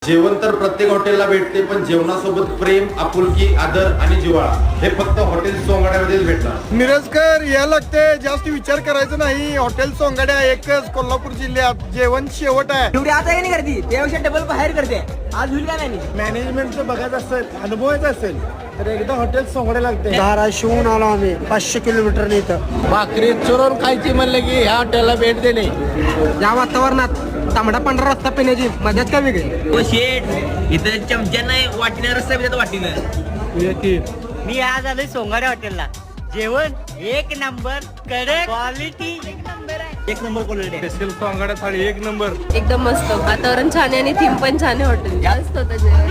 जेवण तर प्रत्येक हॉटेलला भेटते, पण जेवणासोबत प्रेम, आपुलकी, आदर आणि जिव्हाळा हे फक्त हॉटेल सोंगाड्यामध्येच भेटणार. मिरजकर या लागते, जास्त विचार करायचं नाही. हॉटेल सोंगाड्या एकच कोल्हापूर जिल्ह्यात. जेवण शेवट आहे. एवढी आता नाही करते, त्यापेक्षा डबल बाहेर करते. आज होईल का नाही? मॅनेजमेंटचं बघायचं असेल, अनुभवायचं असेल तर एकदा हॉटेल सोंगाड्या लागते. धाराशिवून आलो आम्ही 500 किलोमीटर इथं. भाकरी चुरून खायची म्हणलं की ह्या हॉटेलला भेट देणे. या वातावरणात तांबडा पांढरा रस्ता पिण्याची मजाच काय वेगळी. ओ शेठ, इथं चमच्या नाही वाटीनं रस्ता देतात वाटीनं. मी आज आलोय सोंगाड्या हॉटेलला. जेवण एक नंबर, कडक क्वालिटी एक नंबर आहे. एक नंबर क्वालिटी. स्पेशल सोंगाड्या थाळी एक नंबर. एकदम मस्त वातावरण छान आहे आणि थीम पण छान आहे. हॉटेल जास्त होतं जेवण.